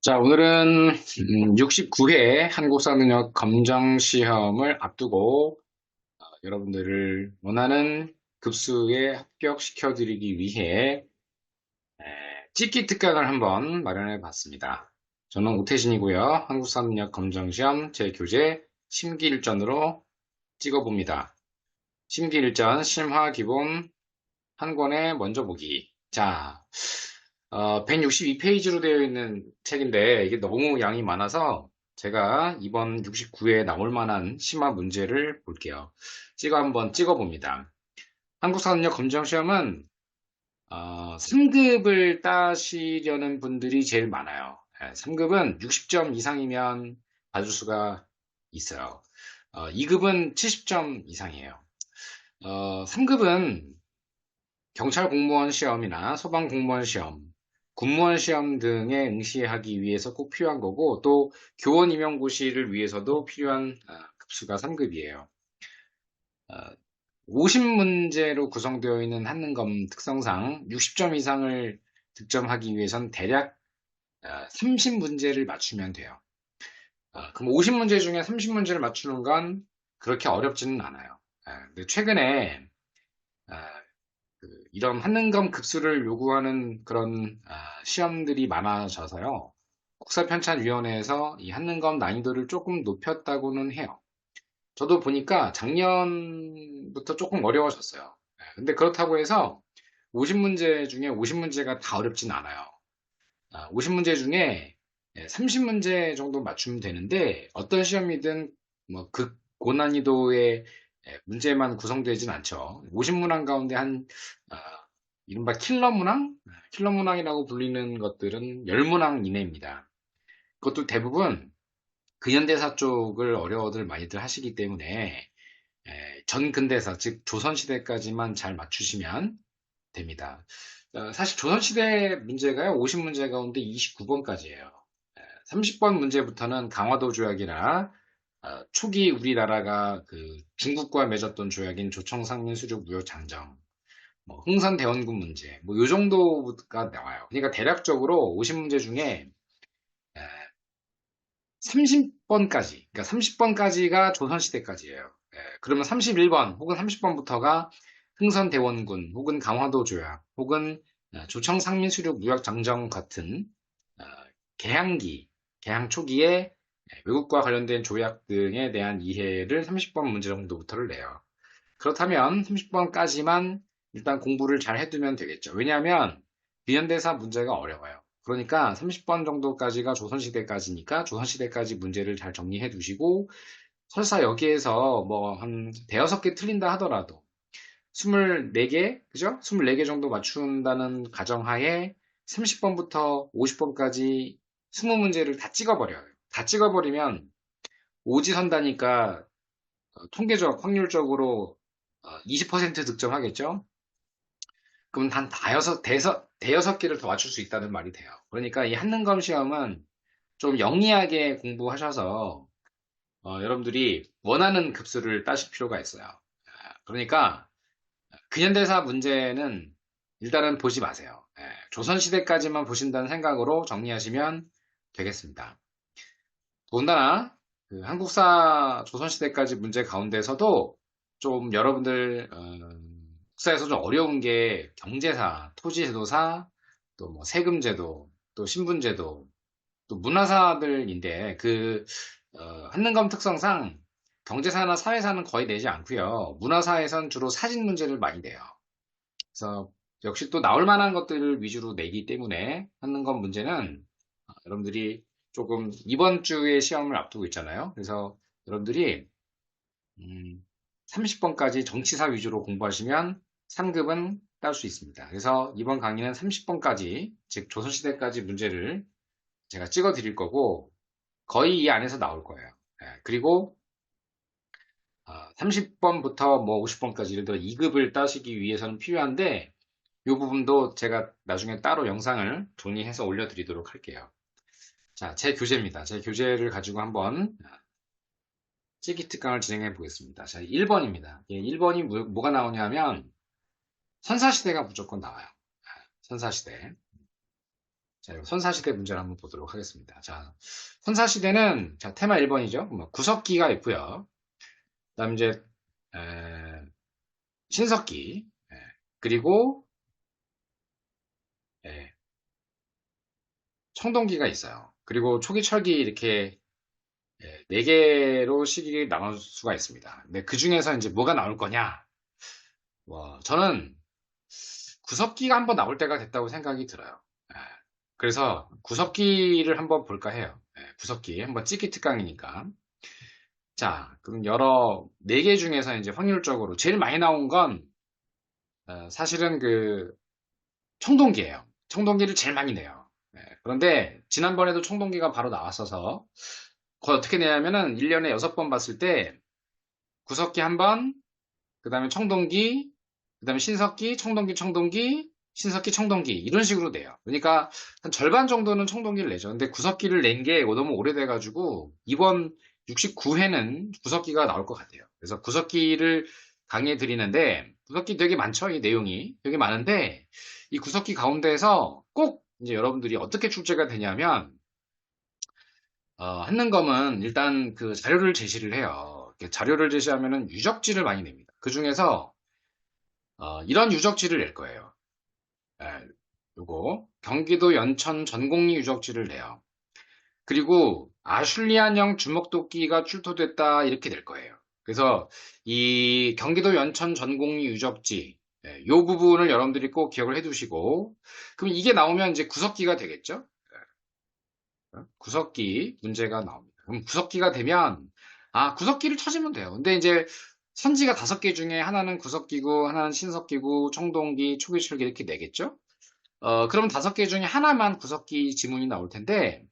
자, 오늘은 69회 한국사능력 검정시험을 앞두고 여러분들을 원하는 급수에 합격시켜드리기 위해 찍기 특강을 한번 마련해 봤습니다. 저는 오태진이고요. 한국사능력 검정시험 제 교재 심기일전으로 찍어봅니다. 심기일전 심화기본 한 권에 먼저 보기. 자, 162페이지로 되어 있는 책인데 이게 너무 양이 많아서 제가 이번 69회에 나올 만한 심화 문제를 볼게요. 한번 찍어봅니다. 한국사전력 검정시험은 3급을 따시려는 분들이 제일 많아요. 3급은 60점 이상이면 받을 수가 있어요. 2급은 70점 이상이에요. 3급은 경찰 공무원 시험이나 소방 공무원 시험, 군무원 시험 등에 응시하기 위해서 꼭 필요한 거고, 또 교원 임용고시를 위해서도 필요한 급수가 3급이에요. 50문제로 구성되어 있는 한능검 특성상 60점 이상을 득점하기 위해선 대략 30문제를 맞추면 돼요. 그럼 50문제 중에 30문제를 맞추는 건 그렇게 어렵지는 않아요. 근데 최근에 이런 한능검 급수를 요구하는 그런 시험들이 많아져서요. 국사편찬위원회에서 이 한능검 난이도를 조금 높였다고는 해요. 저도 보니까 작년부터 조금 어려워졌어요. 근데 그렇다고 해서 50문제 중에 50문제가 다 어렵진 않아요. 50문제 중에 30문제 정도 맞추면 되는데 어떤 시험이든 뭐 고난이도의 문제만 구성되진 않죠. 50문항 가운데 아, 이른바 킬러 문항? 킬러 문항이라고 불리는 것들은 10문항 이내입니다. 그것도 대부분 근현대사 쪽을 어려워들 많이들 하시기 때문에 전근대사, 즉 조선시대까지만 잘 맞추시면 됩니다. 사실 조선시대 문제가요, 50문제 가운데 29번까지예요. 30번 문제부터는 강화도 조약이나 초기 우리나라가 그 중국과 맺었던 조약인 조청상민수륙 무역장정, 뭐 흥선대원군 문제, 뭐 요 정도가 나와요. 그러니까 대략적으로 50문제 중에 30번까지, 그러니까 30번까지가 조선시대까지예요. 그러면 31번 혹은 30번부터가 흥선대원군 혹은 강화도 조약 혹은 조청상민수륙 무역장정 같은 어, 개항기, 개항 초기에 외국과 관련된 조약 등에 대한 이해를 30번 문제 정도부터를 내요. 그렇다면 30번까지만 일단 공부를 잘 해두면 되겠죠. 왜냐하면 비현대사 문제가 어려워요. 그러니까 30번 정도까지가 조선시대까지니까 조선시대까지 문제를 잘 정리해 두시고 설사 여기에서 뭐 한 대여섯 개 틀린다 하더라도 24개, 그죠? 24개 정도 맞춘다는 가정하에 30번부터 50번까지 20문제를 다 찍어버려요. 다 찍어버리면 오지선다니까 통계적, 확률적으로 20% 득점하겠죠? 그럼 단 대여섯 개를 더 맞출 수 있다는 말이 돼요. 그러니까 이 한능검 시험은 좀 영리하게 공부하셔서 여러분들이 원하는 급수를 따실 필요가 있어요. 그러니까 근현대사 문제는 일단은 보지 마세요. 조선시대까지만 보신다는 생각으로 정리하시면 되겠습니다. 더군다나 그 한국사 조선시대까지 문제 가운데서도 좀 여러분들 국사에서 좀 어려운 게 경제사, 토지제도사, 또 뭐 세금제도, 또 신분제도, 또 문화사들인데 한능검 특성상 경제사나 사회사는 거의 내지 않고요. 문화사에선 주로 사진 문제를 많이 내요. 그래서 역시 또 나올 만한 것들을 위주로 내기 때문에 한능검 문제는 여러분들이 조금 이번 주에 시험을 앞두고 있잖아요. 그래서 여러분들이 30번까지 정치사 위주로 공부하시면 3급은 딸 수 있습니다. 그래서 이번 강의는 30번까지, 즉 조선시대까지 문제를 제가 찍어 드릴 거고 거의 이 안에서 나올 거예요. 그리고 30번부터 뭐 50번까지 예를 들어 2급을 따시기 위해서는 필요한데 이 부분도 제가 나중에 따로 영상을 정리해서 올려드리도록 할게요. 자, 제 교재입니다. 제 교재를 가지고 한번 찌기 특강을 진행해 보겠습니다. 자, 1번입니다. 1번이 뭐가 나오냐면 선사시대가 무조건 나와요. 선사시대. 자, 선사시대 문제를 한번 보도록 하겠습니다. 자, 선사시대는, 자, 테마 1번이죠. 뭐 구석기가 있고요. 그 다음 이제, 에, 신석기, 그리고, 예, 청동기가 있어요. 그리고 초기 철기 이렇게, 네 개로 시기를 나눌 수가 있습니다. 근데 그 중에서 이제 뭐가 나올 거냐? 뭐, 저는 구석기가 한번 나올 때가 됐다고 생각이 들어요. 예, 그래서 구석기를 한번 볼까 해요. 구석기. 한번 찍기 특강이니까. 자, 그럼 네 개 중에서 이제 확률적으로 제일 많이 나온 건, 사실은 그, 청동기예요. 청동기를 제일 많이 내요. 그런데, 지난번에도 청동기가 바로 나왔어서, 그걸 어떻게 내냐면은, 1년에 6번 봤을 때, 구석기 한 번, 그 다음에 청동기, 그 다음에 신석기, 청동기, 청동기, 신석기, 청동기, 이런 식으로 돼요. 그러니까, 한 절반 정도는 청동기를 내죠. 근데 구석기를 낸 게 너무 오래돼가지고, 이번 69회는 구석기가 나올 것 같아요. 그래서 구석기를 강의해 드리는데, 구석기 되게 많죠? 이 내용이. 되게 많은데, 이 구석기 가운데에서 꼭 이제 여러분들이 어떻게 출제가 되냐면, 한능검은 일단 그 자료를 제시를 해요. 이렇게 자료를 제시하면은 유적지를 많이 냅니다. 그 중에서, 이런 유적지를 낼 거예요. 예, 요거, 경기도 연천 전곡리 유적지를 내요. 그리고 아슐리안형 주먹도끼가 출토됐다 이렇게 될 거예요. 그래서 이 경기도 연천 전곡리 유적지 요 부분을 여러분들이 꼭 기억을 해두시고 그럼 이게 나오면 이제 구석기가 되겠죠? 구석기 문제가 나옵니다. 그럼 구석기가 되면 구석기를 찾으면 돼요. 근데 이제 선지가 5개 중에 하나는 구석기고 하나는 신석기고 청동기, 초기철기 이렇게 내겠죠? 그럼 5개 중에 하나만 구석기 지문이 나올 텐데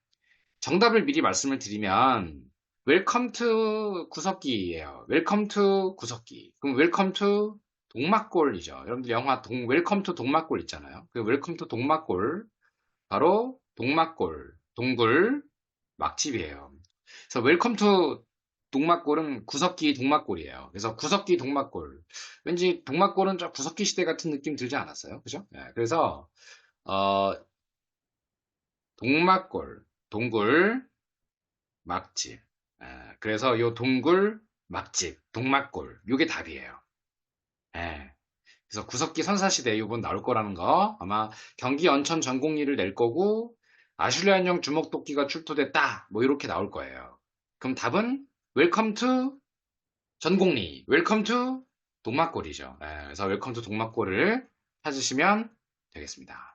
정답을 미리 말씀을 드리면 웰컴 투 구석기예요. 웰컴 투 구석기. 그럼 웰컴 투 동막골이죠. 여러분들 영화 웰컴 투 동막골 있잖아요. 그 웰컴 투 동막골 바로 동막골, 동굴 막집이에요. 그래서 웰컴 투 동막골은 구석기 동막골이에요. 그래서 구석기 동막골. 왠지 동막골은 좀 구석기 시대 같은 느낌 들지 않았어요? 그죠? 그래서 어, 동막골, 동굴 막집. 그래서 요 동굴, 막집, 동막골, 요게 답이에요. 예. 그래서 구석기 선사시대 요번 나올 거라는 거 아마 경기 연천 전곡리를 낼 거고 아슐리안형 주먹도끼가 출토됐다 뭐 이렇게 나올 거예요. 그럼 답은 웰컴 투 전곡리, 웰컴 투 동막골이죠. 그래서 웰컴 투 동막골을 찾으시면 되겠습니다.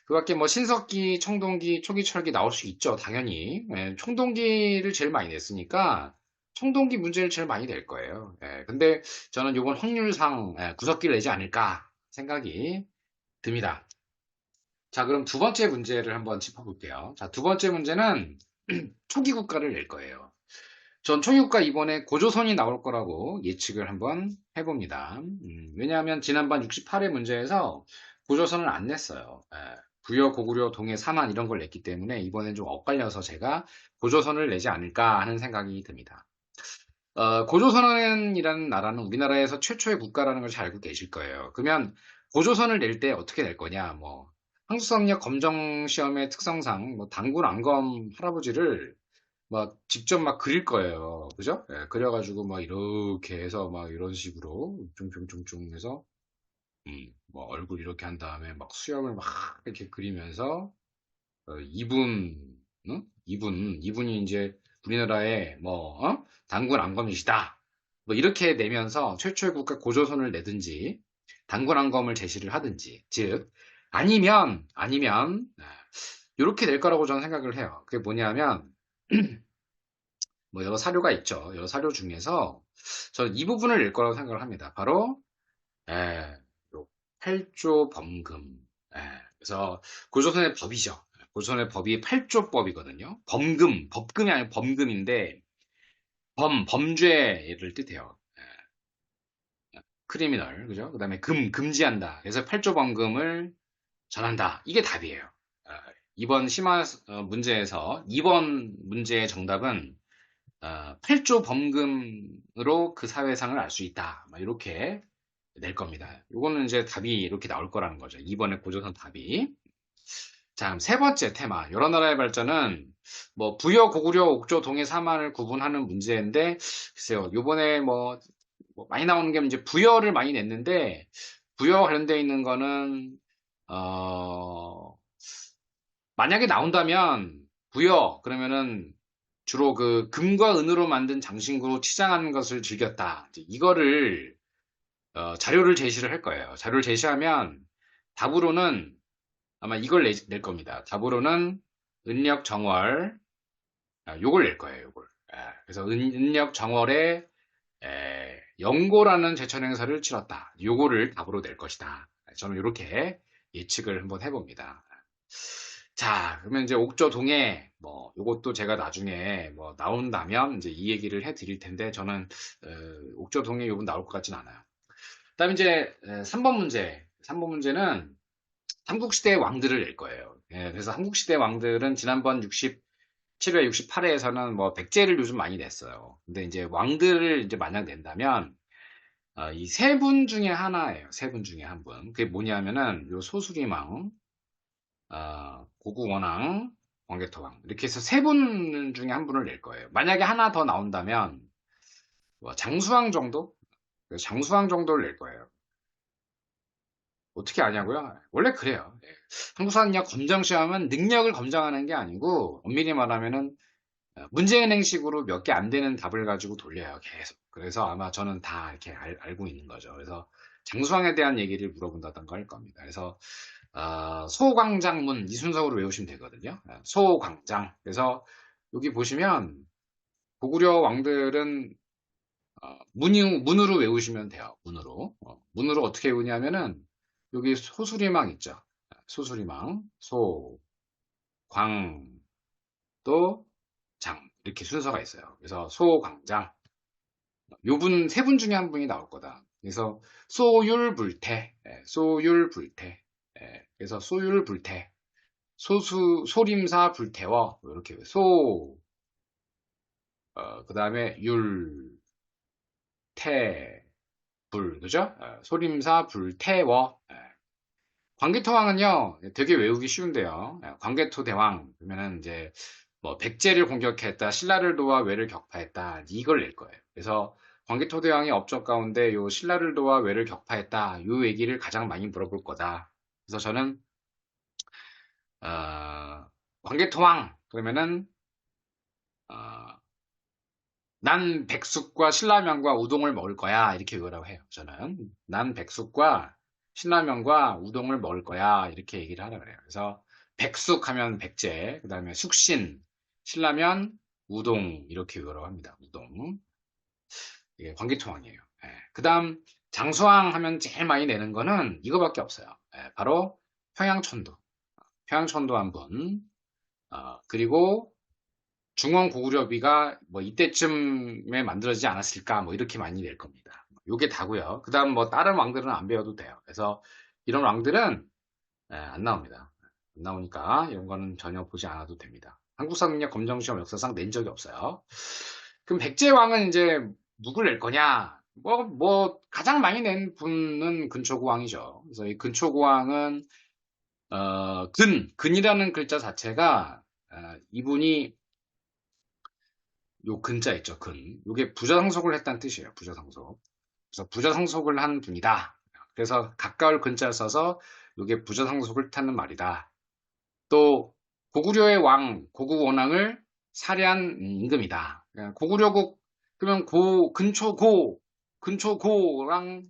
그 밖에 뭐 신석기, 청동기, 초기철기 나올 수 있죠. 당연히. 청동기를 제일 많이 냈으니까 청동기 문제를 제일 많이 낼 거예요. 근데 저는 이번 확률상 구석기를 내지 않을까 생각이 듭니다. 자, 그럼 두 번째 문제를 한번 짚어볼게요. 자, 두 번째 문제는 초기 국가를 낼 거예요. 전 초기 국가 이번에 고조선이 나올 거라고 예측을 한번 해봅니다. 왜냐하면 지난번 68회 문제에서 고조선을 안 냈어요. 부여, 고구려, 동해, 삼한 이런 걸 냈기 때문에 이번엔 좀 엇갈려서 제가 고조선을 내지 않을까 하는 생각이 듭니다. 고조선이라는 나라는 우리나라에서 최초의 국가라는 걸 잘 알고 계실 거예요. 그러면 고조선을 낼 때 어떻게 낼 거냐? 뭐 항수학력 검정 시험의 특성상 뭐 단군 안검 할아버지를 막 직접 막 그릴 거예요. 그죠? 그려가지고 막 이렇게 해서 막 이런 식으로 쫑쫑쫑쫑 해서 뭐 얼굴 이렇게 한 다음에 막 수염을 막 이렇게 그리면서 이분이 이제 우리나라의 뭐 단군 안검이시다. 뭐 이렇게 내면서 최초의 국가 고조선을 내든지 단군 안검을 제시를 하든지 즉 아니면 이렇게 낼 거라고 저는 생각을 해요. 그게 뭐냐면 뭐 여러 사료가 있죠. 여러 사료 중에서 저는 이 부분을 낼 거라고 생각을 합니다. 바로 요 8조 범금. 그래서 고조선의 법이죠. 고조선의 법이 8조법이거든요. 법금이 아니라 범금인데 범죄를 뜻해요. 크리미널, 그죠? 그 다음에 금지한다. 그래서 8조 범금을 전한다. 이게 답이에요. 이번 심화 문제에서 2번 문제의 정답은 8조 범금으로 그 사회상을 알 수 있다. 이렇게 낼 겁니다. 이거는 이제 답이 이렇게 나올 거라는 거죠. 이번에 고조선 답이. 자, 그럼 세 번째 테마. 여러 나라의 발전은 뭐 부여, 고구려, 옥조, 동해, 사만을 구분하는 문제인데 글쎄요. 요번에 뭐 많이 나오는 게 이제 부여를 많이 냈는데 부여 관련돼 있는 거는 어 만약에 나온다면 부여 그러면은 주로 그 금과 은으로 만든 장신구로 치장하는 것을 즐겼다. 이제 이거를 자료를 제시를 할 거예요. 자료를 제시하면 답으로는 아마 이걸 낼 겁니다. 답으로는 은력 정월 요걸 낼 거예요. 요걸. 그래서 은력 정월에 영고라는 제천 행사를 치렀다. 요거를 답으로 낼 것이다. 저는 이렇게 예측을 한번 해봅니다. 자, 그러면 이제 옥조 동해 요것도 제가 나중에 뭐 나온다면 이제 이 얘기를 해드릴 텐데 저는 옥조 동해 요번 나올 것 같진 않아요. 그다음에 이제 3번 문제. 3번 문제는 삼국시대의 왕들을 낼 거예요. 그래서 삼국시대 왕들은 지난번 67회, 68회에서는 뭐 백제를 요즘 많이 냈어요. 근데 이제 왕들을 이제 만약 낸다면 이 세 분 중에 하나예요. 세 분 중에 한 분. 그게 뭐냐면은 요 소수리망, 고구원왕, 광개토왕 이렇게 해서 세 분 중에 한 분을 낼 거예요. 만약에 하나 더 나온다면 뭐 장수왕 정도? 장수왕 정도를 낼 거예요. 어떻게 아냐고요? 원래 그래요. 한국사는요, 검정 시험은 능력을 검증하는 게 아니고, 엄밀히 말하면은, 문제은행식으로 몇 개 안 되는 답을 가지고 돌려요, 계속. 그래서 아마 저는 다 이렇게 알고 있는 거죠. 그래서 장수왕에 대한 얘기를 물어본다던가 할 겁니다. 그래서, 소광장문, 이 순서로 외우시면 되거든요. 소광장. 그래서 여기 보시면, 고구려 왕들은, 문으로 외우시면 돼요. 문으로. 문으로 어떻게 외우냐면은, 여기 소수리망 있죠. 소수리망, 소, 광, 또 장. 이렇게 순서가 있어요. 그래서 소광장. 세 분 중에 한 분이 나올 거다. 그래서 소율불태, 소율불태. 그래서 소율불태. 소림사 불태워. 이렇게 그 다음에 그죠? 소림사 불태워. 광개토왕은요, 되게 외우기 쉬운데요. 광개토 대왕, 그러면은 이제, 뭐, 백제를 공격했다, 신라를 도와 외를 격파했다, 이걸 낼 거예요. 그래서, 광개토 대왕의 업적 가운데 요 신라를 도와 외를 격파했다, 요 얘기를 가장 많이 물어볼 거다. 그래서 저는, 광개토왕, 그러면은, 어, 난 백숙과 신라면과 우동을 먹을 거야, 이렇게 외우라고 해요, 저는. 난 백숙과 신라면과 우동을 먹을 거야. 이렇게 얘기를 하라 그래요. 그래서 백숙 하면 백제, 그 다음에 숙신, 신라면, 우동 이렇게 외우라고 합니다. 우동. 이게 관계통왕이에요. 그 다음 장수왕 하면 제일 많이 내는 거는 이거밖에 없어요. 바로 평양천도. 평양천도 한 분. 그리고 중원고구려비가 뭐 이때쯤에 만들어지지 않았을까 뭐 이렇게 많이 낼 겁니다. 요게 다고요. 그 다음 뭐 다른 왕들은 안 배워도 돼요. 그래서 이런 왕들은 안 나옵니다. 안 나오니까 이런 거는 전혀 보지 않아도 됩니다. 한국사능력 검정시험 역사상 낸 적이 없어요. 그럼 백제왕은 이제 누굴 낼 거냐? 가장 많이 낸 분은 근초고왕이죠. 그래서 이 근초고왕은 근이라는 글자 자체가 이분이 요 근자 있죠, 근. 요게 부자상속을 했다는 뜻이에요, 부자상속. 그래서 부자상속을 한 분이다. 그래서 가까울 근자를 써서 요게 부자상속을 타는 말이다. 또 고구려의 왕, 고구원왕을 살해한 임금이다. 고구려국 그러면 근초고랑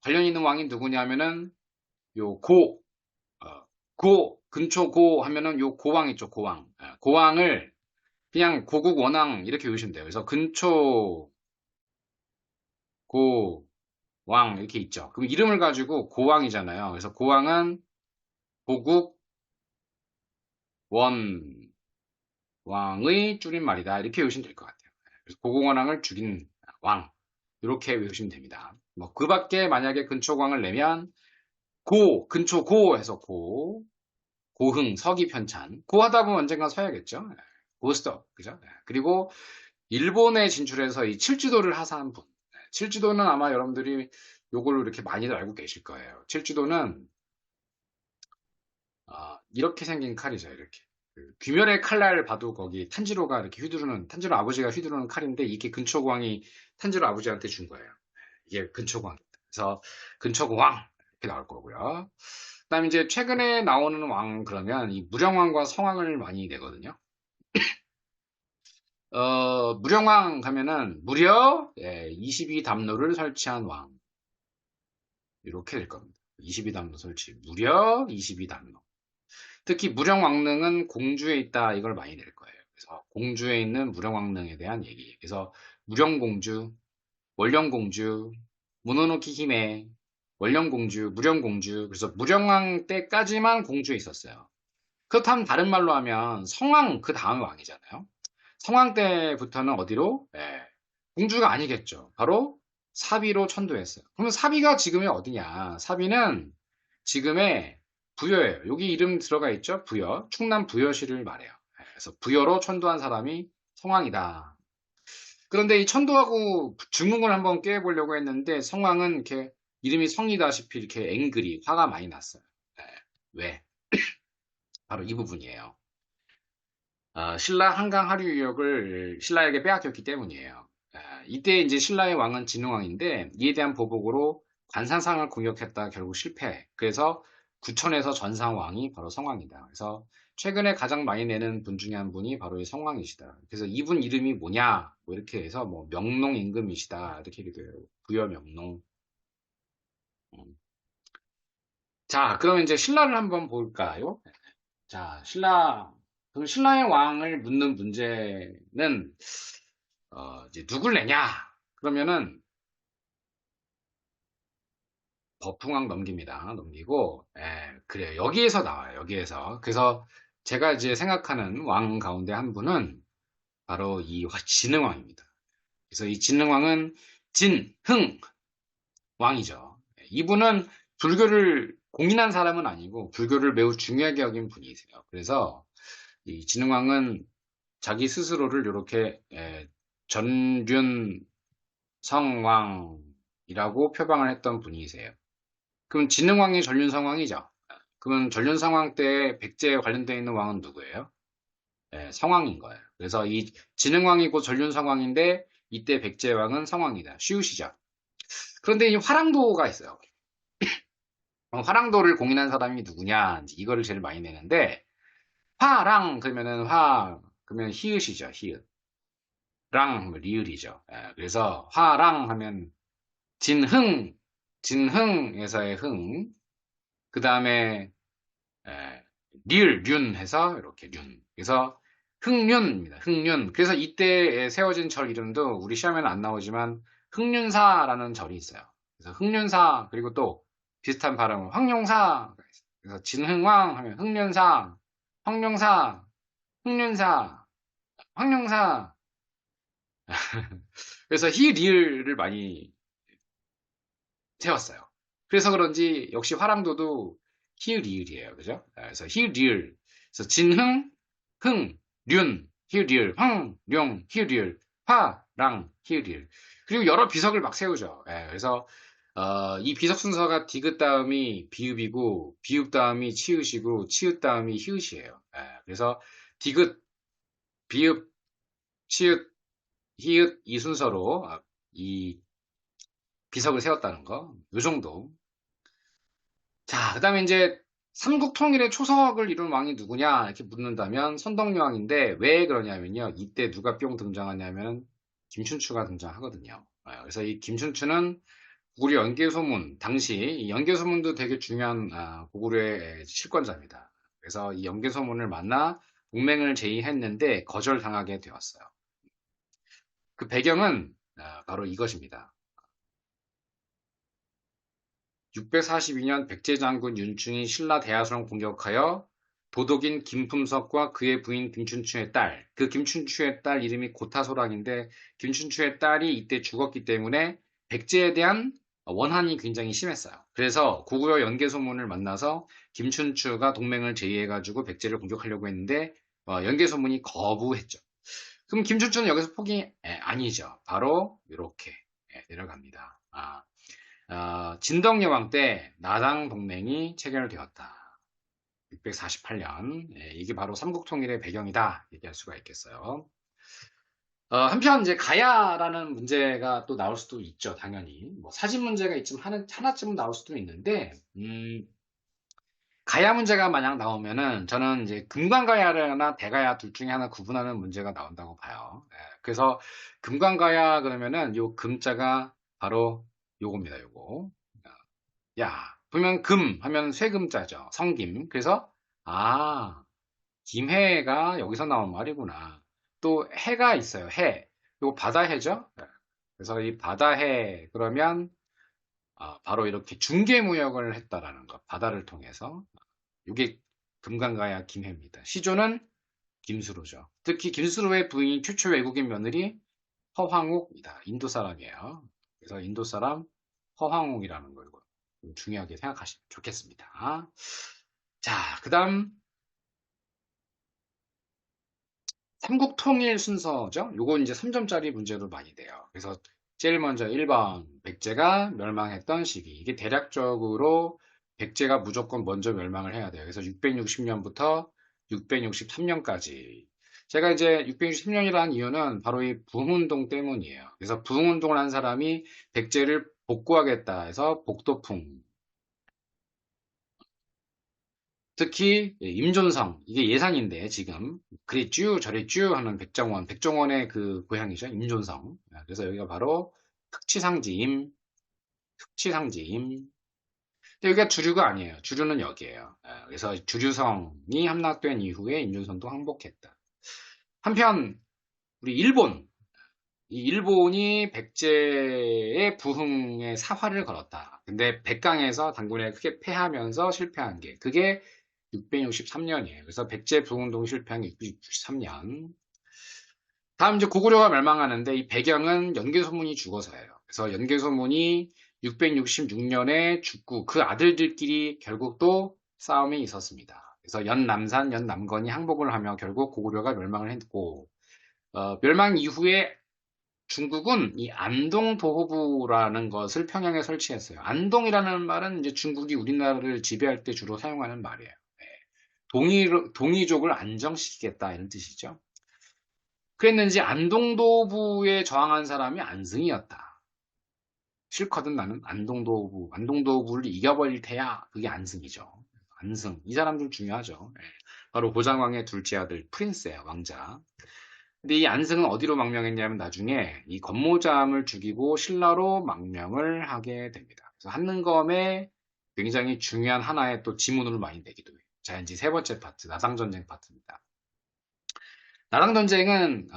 관련 있는 왕이 누구냐면은 요 근초고 하면은 요 고왕 있죠, 고왕. 고왕을 그냥 고국 원왕 이렇게 외우시면 돼요. 그래서 근초 고왕 이렇게 있죠. 그럼 이름을 가지고 고왕이잖아요. 그래서 고왕은 고국 원왕의 줄임말이다. 이렇게 외우시면 될 것 같아요. 그래서 고국 원왕을 죽인 왕 이렇게 외우시면 됩니다. 뭐 그 밖에 만약에 근초고왕을 내면 근초고 해서 고흥, 서기 편찬. 고 하다 보면 언젠가 서야겠죠. 고스톱, 그죠? 그리고 일본에 진출해서 이 칠지도를 하사한 분. 칠지도는 아마 여러분들이 요걸로 이렇게 많이들 알고 계실 거예요. 칠지도는 이렇게 생긴 칼이죠, 이렇게. 귀멸의 칼날 봐도 거기 탄지로가 이렇게 휘두르는, 탄지로 아버지가 휘두르는 칼인데, 이게 근초광이 탄지로 아버지한테 준 거예요. 이게 근초광. 그래서 근초광 이렇게 나올 거고요. 그다음 이제 최근에 나오는 왕 그러면 이 무령왕과 성왕을 많이 내거든요. 무령왕 하면은 무려 22담로를 설치한 왕. 이렇게 될 겁니다. 22담로 설치. 무려 22담로. 특히 무령왕릉은 공주에 있다 이걸 많이 낼 거예요. 그래서 공주에 있는 무령왕릉에 대한 얘기. 그래서 무령공주, 원령공주, 모노노키 히메, 원령공주, 무령공주. 그래서 무령왕 때까지만 공주에 있었어요. 그렇다면 다른 말로 하면 성왕 그 다음에 왕이잖아요. 성왕 때부터는 어디로? 공주가 아니겠죠. 바로 사비로 천도했어요. 그러면 사비가 지금의 어디냐? 사비는 지금의 부여예요. 여기 이름 들어가 있죠? 부여. 충남 부여시를 말해요. 그래서 부여로 천도한 사람이 성왕이다. 그런데 이 천도하고 중궁을 한번 꿰보려고 했는데 성왕은 이렇게 이름이 성이다시피 이렇게 앵글이 화가 많이 났어요. 왜? 바로 이 부분이에요. 신라 한강 하류 유역을 신라에게 빼앗겼기 때문이에요. 이때 이제 신라의 왕은 진흥왕인데 이에 대한 보복으로 관산상을 공격했다 결국 실패. 그래서 구천에서 전상왕이 바로 성왕이다. 그래서 최근에 가장 많이 내는 분 중에 한 분이 바로 이 성왕이시다. 그래서 이분 이름이 뭐냐? 뭐 이렇게 해서 뭐 명농 임금이시다 이렇게 얘기도 해요. 부여 명농. 음. 자, 그러면 이제 신라를 한번 볼까요? 자, 그럼 신라의 왕을 묻는 문제는, 이제 누굴 내냐? 그러면은, 버풍왕 넘깁니다. 넘기고, 그래요. 여기에서 나와요. 여기에서. 그래서 제가 이제 생각하는 왕 가운데 한 분은 바로 이 진흥왕입니다. 그래서 이 진흥왕은 진흥 왕이죠. 이분은 불교를 공인한 사람은 아니고, 불교를 매우 중요하게 여긴 분이세요. 그래서 이 진흥왕은 자기 스스로를 이렇게 전륜성왕이라고 표방을 했던 분이세요. 그럼 진흥왕이 전륜성왕이죠. 그러면 전륜성왕 때 백제에 관련되어 있는 왕은 누구예요? 성왕인 거예요. 그래서 이 진흥왕이고 전륜성왕인데 이때 백제왕은 성왕이다. 쉬우시죠? 그런데 이 화랑도가 있어요. 화랑도를 공인한 사람이 누구냐? 이제 이거를 제일 많이 내는데 화랑 그러면은 그러면 히읗이죠. 히읗. 랑 뭐 리을이죠. 그래서 화랑 하면 진흥에서의 흥, 그 다음에 리을 륜 해서 이렇게 륜. 그래서 흥륜입니다. 흥륜. 그래서 이때 세워진 절 이름도 우리 시험에는 안 나오지만 흥륜사라는 절이 있어요. 그래서 흥륜사 그리고 또 비슷한 발음은 황룡사. 그래서 진흥왕 하면 흥륜사, 황룡사, 흥륜사, 황룡사. 그래서 히리을을 많이 세웠어요. 그래서 그런지 역시 화랑도도 히읗이을이에요. 그죠? 그래서 히읗이을. 그래서 진흥, 흥, 륜, 히읗이을, 황, 룡, 히읗이을, 화, 랑, 히읗이을. 그리고 여러 비석을 막 세우죠. 그래서 이 비석 순서가 디귿 다음이 비읍이고 비읍 다음이 치읓이고 치읓 다음이 히읗이에요. 그래서 디귿, 비읍, 치읓, 히읗 이 순서로 이 비석을 세웠다는 거. 요 정도. 자, 그 다음에 이제 삼국통일의 초석을 이룬 왕이 누구냐 이렇게 묻는다면 선덕여왕인데 왜 그러냐면요. 이때 누가 뿅 등장하냐면 김춘추가 등장하거든요. 그래서 이 김춘추는 고구려 연개소문 당시 이 연개소문도 되게 중요한 고구려의 실권자입니다. 그래서 이 연개소문을 만나 동맹을 제의했는데 거절당하게 되었어요. 그 배경은 바로 이것입니다. 642년 백제장군 윤충이 신라 대하성을 공격하여 도독인 김품석과 그의 부인 김춘추의 딸, 그 김춘추의 딸 이름이 고타소랑인데 김춘추의 딸이 이때 죽었기 때문에 백제에 대한 원한이 굉장히 심했어요. 그래서 고구려 연개소문을 만나서 김춘추가 동맹을 제의해가지고 백제를 공격하려고 했는데 연개소문이 거부했죠. 그럼 김춘추는 여기서 포기 아니죠. 바로 이렇게 내려갑니다. 진덕여왕 때 나당 동맹이 체결되었다. 648년. 이게 바로 삼국통일의 배경이다. 얘기할 수가 있겠어요. 한편 이제 가야라는 문제가 또 나올 수도 있죠, 당연히. 뭐 사진 문제가 있지만 하나쯤은 나올 수도 있는데, 가야 문제가 만약 나오면은 저는 이제 금관가야나 대가야 둘 중에 하나 구분하는 문제가 나온다고 봐요. 그래서 금관가야 그러면은 요 금자가 바로 요겁니다, 요거. 야, 보면 금 하면 쇠금자죠. 성김. 그래서 아, 김해가 여기서 나온 말이구나. 또 해가 있어요. 해. 요 바다해죠. 그래서 이 바다해 그러면 바로 이렇게 중개무역을 했다라는 것. 바다를 통해서. 이게 금강가야 김해입니다. 시조는 김수로죠. 특히 김수로의 부인이 최초 외국인 며느리 허황옥이다. 인도 사람이에요. 그래서 인도 사람 허황옥이라는 걸 중요하게 생각하시면 좋겠습니다. 자, 그 다음 삼국통일 순서죠. 요거 이제 3점짜리 문제로 많이 돼요. 그래서 제일 먼저 1번 백제가 멸망했던 시기. 이게 대략적으로 백제가 무조건 먼저 멸망을 해야 돼요. 그래서 660년부터 663년까지. 제가 이제 663년이라는 이유는 바로 이 부흥운동 때문이에요. 그래서 부흥운동을 한 사람이 백제를 복구하겠다 해서 복도풍. 특히 임존성 이게 예산인데 지금 그랬쥬 저랬쥬 하는 백종원의 그 고향이죠. 임존성. 그래서 여기가 바로 특치상지임. 근데 여기가 주류가 아니에요. 주류는 여기에요. 그래서 주류성이 함락된 이후에 임존성도 항복했다. 한편 우리 이 일본이 백제의 부흥에 사활을 걸었다. 근데 백강에서 단군에 크게 패하면서 실패한 게 그게 663년이에요. 그래서 백제 부흥운동 실패한 게 663년. 다음 이제 고구려가 멸망하는데 이 배경은 연개소문이 죽어서예요. 그래서 연개소문이 666년에 죽고 그 아들들끼리 결국 또 싸움이 있었습니다. 그래서 연남산, 연남건이 항복을 하며 결국 고구려가 멸망을 했고 멸망 이후에 중국은 이 안동도호부라는 것을 평양에 설치했어요. 안동이라는 말은 이제 중국이 우리나라를 지배할 때 주로 사용하는 말이에요. 동이족을 안정시키겠다 이런 뜻이죠. 그랬는지 안동도부에 저항한 사람이 안승이었다. 싫거든 나는 안동도부를 이겨버릴 테야. 그게 안승이죠. 안승 이 사람들 중요하죠. 바로 고장왕의 둘째 아들 프린스예요. 왕자. 근데 이 안승은 어디로 망명했냐면 나중에 이 건모잠을 죽이고 신라로 망명을 하게 됩니다. 그래서 한능검에 굉장히 중요한 하나의 또 지문으로 많이 내기도 해요. 자, 이제 세 번째 파트, 나상전쟁 파트입니다. 나랑전쟁은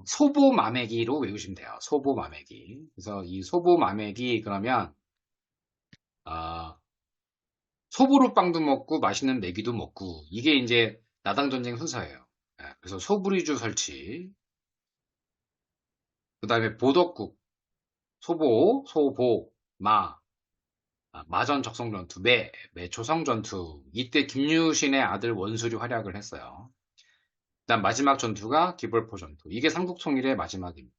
소보마매기로 외우시면 돼요. 소보마매기. 그래서 이 소보마매기 그러면 소보루 빵도 먹고 맛있는 메기도 먹고 이게 이제 나당전쟁 순서예요. 그래서 소부리주 설치, 그 다음에 보덕국, 소보, 마전 적성전투, 매초성전투. 이때 김유신의 아들 원술이 활약을 했어요. 그다음 마지막 전투가 기벌포 전투. 이게 삼국통일의 마지막입니다.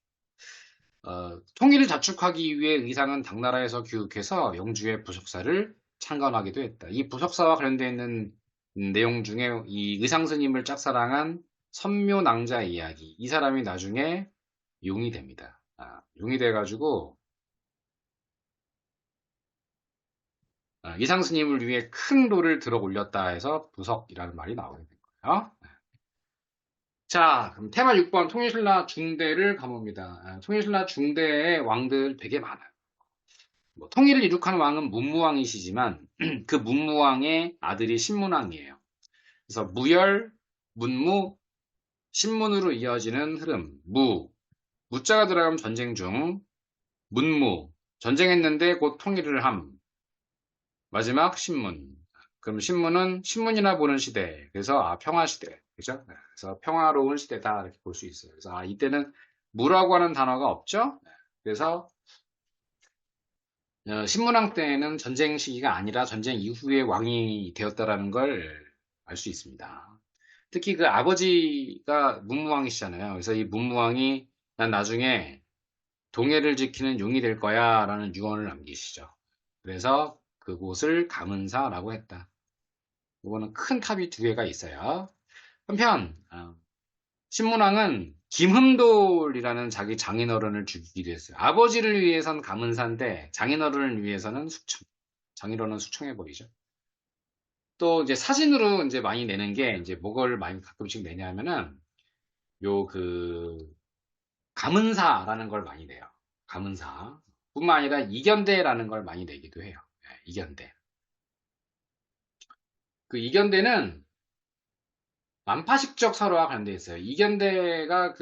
통일을 자축하기 위해 의상은 당나라에서 교육해서 영주의 부석사를 창건하기도 했다. 이 부석사와 관련되어 있는 내용 중에 이 의상스님을 짝사랑한 선묘낭자 이야기. 이 사람이 나중에 용이 됩니다. 용이 돼가지고 이상스님을 위해 큰 돌을 들어 올렸다 해서 부석이라는 말이 나오게 된 거예요. 자, 그럼 테마 6번 통일신라 중대를 가봅니다. 통일신라 중대의 왕들 되게 많아요. 뭐, 통일을 이룩한 왕은 문무왕이시지만 그 문무왕의 아들이 신문왕이에요. 그래서 무열, 문무, 신문으로 이어지는 흐름. 무자가 들어가면 전쟁 중, 문무, 전쟁했는데 곧 통일을 함. 마지막 신문. 그럼 신문은 신문이나 보는 시대. 그래서 평화 시대. 그죠? 그래서 평화로운 시대다 이렇게 볼 수 있어요. 그래서 이때는 무라고 하는 단어가 없죠? 그래서 신문왕 때는 전쟁 시기가 아니라 전쟁 이후에 왕이 되었다라는 걸 알 수 있습니다. 특히 그 아버지가 문무왕이시잖아요. 그래서 이 문무왕이 난 나중에 동해를 지키는 용이 될 거야 라는 유언을 남기시죠. 그래서 그곳을 감은사라고 했다. 이거는 큰 탑이 두 개가 있어요. 한편 신문왕은 김흠돌이라는 자기 장인어른을 죽이기도 했어요. 아버지를 위해선 감은사인데 장인어른을 위해서는 숙청. 장인어른은 숙청해버리죠. 또 이제 사진으로 이제 많이 내는 게 이제 뭐를 많이 가끔씩 내냐면은 요 감은사라는 걸 많이 내요. 감은사. 뿐만 아니라 이견대라는 걸 많이 내기도 해요. 예, 이견대. 그 이견대는 만파식적 설화와 관련돼 있어요. 이견대가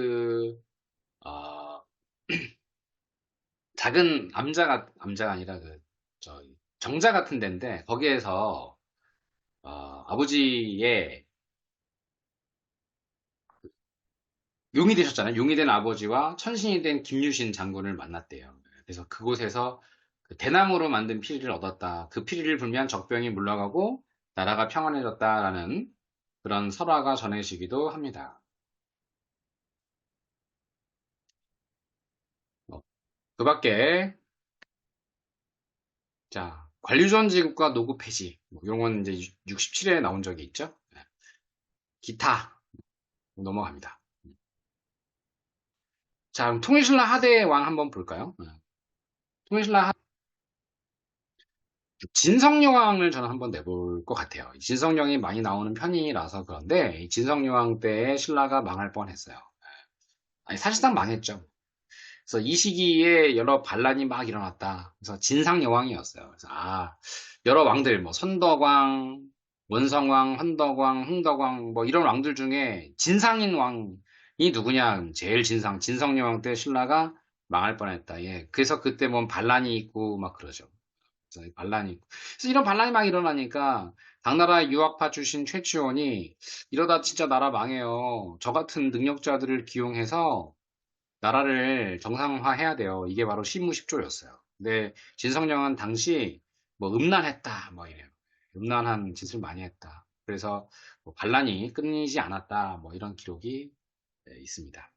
어, 작은 암자가 아니라 정자 같은 데인데, 거기에서, 아버지의 용이 되셨잖아요. 용이 된 아버지와 천신이 된 김유신 장군을 만났대요. 그래서 그곳에서 그 대나무로 만든 피리를 얻었다. 그 피리를 불면 적병이 물러가고 나라가 평안해졌다라는 그런 설화가 전해지기도 합니다. 그 밖에, 자, 관리주원지국과 노구 폐지. 뭐 이런 건 이제 67회에 나온 적이 있죠. 네. 기타 넘어갑니다. 자, 그럼 통일신라 하대의 왕 한번 볼까요? 통일신라 진성여왕을 저는 한번 내볼 것 같아요. 진성여왕이 많이 나오는 편이라서 그런데 이 진성여왕 때에 신라가 망할 뻔했어요. 아니, 사실상 망했죠. 그래서 이 시기에 여러 반란이 막 일어났다. 그래서 진상여왕이었어요. 그래서 여러 왕들 뭐 선덕왕, 원성왕, 헌덕왕, 흥덕왕 뭐 이런 왕들 중에 진상인 왕이 누구냐? 제일 진성여왕 때 신라가 망할 뻔했다. 예. 그래서 그때 뭐 반란이 있고 막 그러죠. 그래서 반란이 있고. 그래서 이런 반란이 막 일어나니까 당나라 유학파 출신 최치원이 이러다 진짜 나라 망해요. 저 같은 능력자들을 기용해서 나라를 정상화해야 돼요. 이게 바로 시무십조였어요. 근데 진성령은 당시 뭐 음란했다 뭐 이래요. 음란한 짓을 많이 했다. 그래서 뭐 반란이 끊이지 않았다 뭐 이런 기록이 있습니다.